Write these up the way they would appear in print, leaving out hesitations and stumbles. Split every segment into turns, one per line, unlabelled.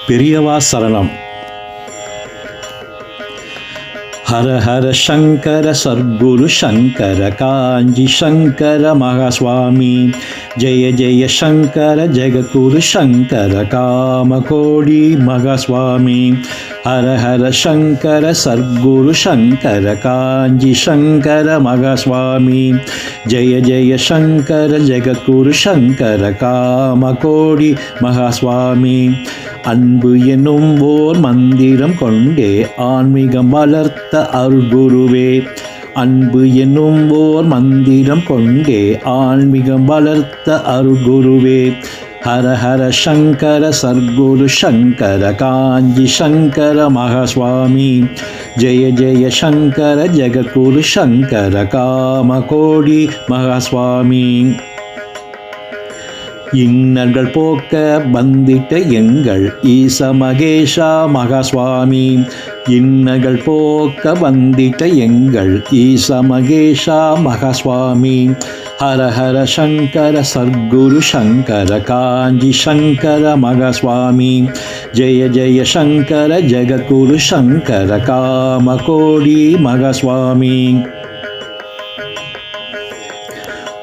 பெரியவா சரணம். ஹர ஹர சங்கர சர்க்குரு சங்கர காஞ்சி சங்கர மகாஸ்வாமி. ஜெய ஜெய சங்கர ஜெகத்குரு சங்கர காமகோடி மகாஸ்வாமி. ஹர ஹர சங்கர சர்க்குரு சங்கர காஞ்சி சங்கர மகாஸ்வாமி. ஜெய ஜெய சங்கர ஜெகத்குரு சங்கர காமகோடி மகாஸ்வாமி. அன்பு என்னும் ஓர் மந்திரம் கொண்டே ஆன்மீகம் வளர்த்த அருள்குருவே. அன்பு என்னும் ஓர் மந்திரம் கொண்டே ஆன்மீகம் வளர்த்த அருள்குருவே. ஹர ஹர சங்கர சர்க்குரு சங்கர காஞ்சி சங்கர மகாஸ்வாமி. ஜெய ஜெய சங்கர ஜெகத்குரு சங்கர காமகோடி மகாஸ்வாமி. இன்னல்கள் போக்க வந்திட்ட எங்கள் ஈச மகேஷா மகாஸ்வாமி. இன்னல்கள் போக்க வந்திட்ட எங்கள் ஈச மகேஷா மகாஸ்வாமி. ஹர ஹர சங்கர சர்க்குரு சங்கர காஞ்சி சங்கர மகாஸ்வாமி. ஜெய ஜெய சங்கர ஜெகத்குரு சங்கர காமகோடி மகாஸ்வாமி.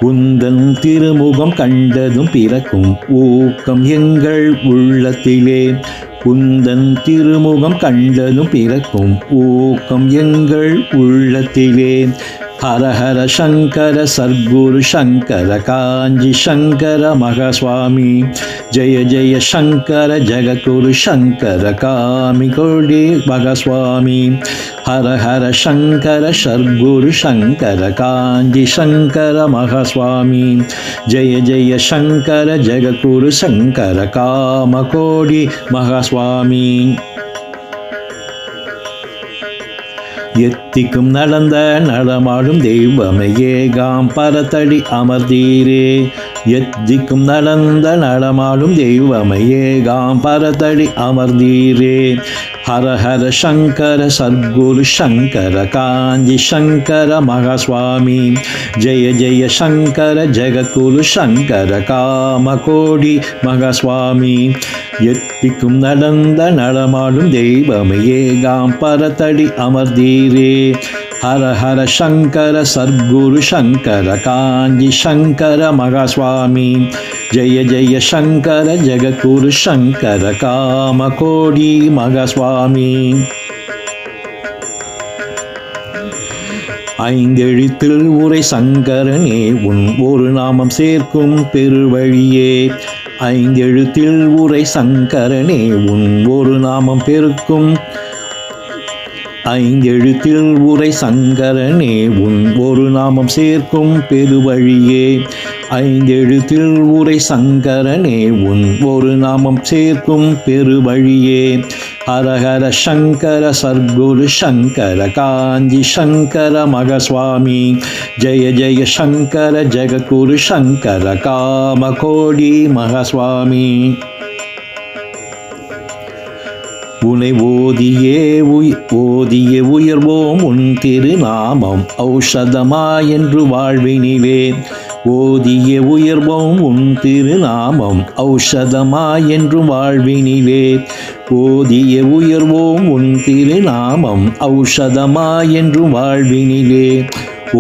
உந்தன் திருமுகம் கண்டதும் பிறக்கும் ஊக்கம் எங்கள் உள்ளத்திலே. உந்தன் திருமுகம் கண்டதும் பிறக்கும் ஊக்கம் எங்கள் உள்ளத்திலே. ஹர ஹர சங்கர சர்க்குரு சங்கர காஞ்சி சங்கர மகாஸ்வாமி. ஜெய ஜெய சங்கர ஜெகத்குரு சங்கர காமகோடி மகாஸ்வாமி. ஹர ஹர சங்கர சர்க்குரு சங்கர காஞ்சி சங்கர மகாஸ்வாமி. ஜெய ஜெய சங்கர ஜெகத்குரு சங்கர காமகோடி மகாஸ்வாமி. எத்திக்கும் நடந்த நடமாடும் தெய்வமே ஏகாம் பரத்தடி அமர்ந்தீரே. எத்திக்கும் நடந்த நடமாடும் தெய்வமே ஏகாம் பரத்தடி அமர்ந்தீரே. ஹர ஹர சங்கர சர்க்குரு சங்கர காஞ்சி சங்கர மகாஸ்வாமி. ஜெய ஜெய சங்கர ஜெகத்குரு சங்கர காமகோடி மகாஸ்வாமி. எத்திக்கும் நடந்த நடமாடும் தெய்வமே ஏகாம் பரத்தடி அமர்ந்தீரே. ஹர ஹர சங்கர சர்க்குரு சங்கர காஞ்சி சங்கர மகாஸ்வாமி. ஜெய ஜெய சங்கர ஜெகத்குரு சங்கர காமகோடி மகாஸ்வாமி. ஐந்தெழுத்தில் உரை சங்கரனே உன் ஒரு நாமம் சேர்க்கும் பெருவழியே. ஐந்தெழுத்தில் உரை சங்கரனே உன் ஒரு நாமம் பெருக்கும். ஐந்தெழுத்தில் உரை சங்கரனே உன் ஒரு நாமம் சேர்க்கும் பெருவழியே. ஐந்தெழுத்தில் உரை சங்கரனே உன் ஒரு நாமம் சேர்க்கும் பெருவழியே. ஹர ஹர சங்கர சர்க்குரு சங்கர காஞ்சி சங்கர மகாஸ்வாமி. ஜெய ஜெய சங்கர ஜெகத்குரு சங்கர காமகோடி மகாஸ்வாமி. உனை ஓதியே உயர்வோம் உன் திருநாமம் ஔஷதமாயென்று வாழ்வினிலே. ஓதியே உயர்வோம் உன் திருநாமம் ஔஷதமாயென்று வாழ்வினிலே. ஓதியே உயர்வோம் உன் திருநாமம் ஔஷதமாயென்று வாழ்வினிலே.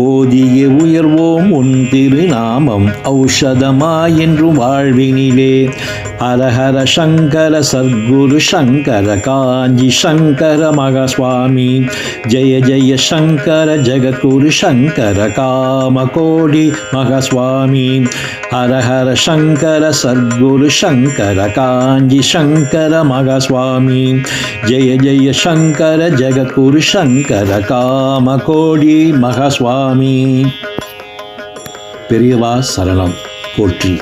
ஓதியே உயர்வோம் உன் திருநாமம் ஔஷதமாயென்று வாழ்வினிலே. ஹர ஹர சங்கர சர்க்குரு சங்கர காஞ்சி சங்கர மகாஸ்வாமி. ஜெய ஜெய சங்கர ஜெகத்குரு சங்கர காமகோடி மகாஸ்வாமி. ஹர ஹர சங்கர சர்க்குரு சங்கர காஞ்சி சங்கர மகாஸ்வாமி. ஜெய ஜெய சங்கர ஜெகத்குரு சங்கர காமகோடி மகாஸ்வாமி. பெரியவா சரணம் போற்றி.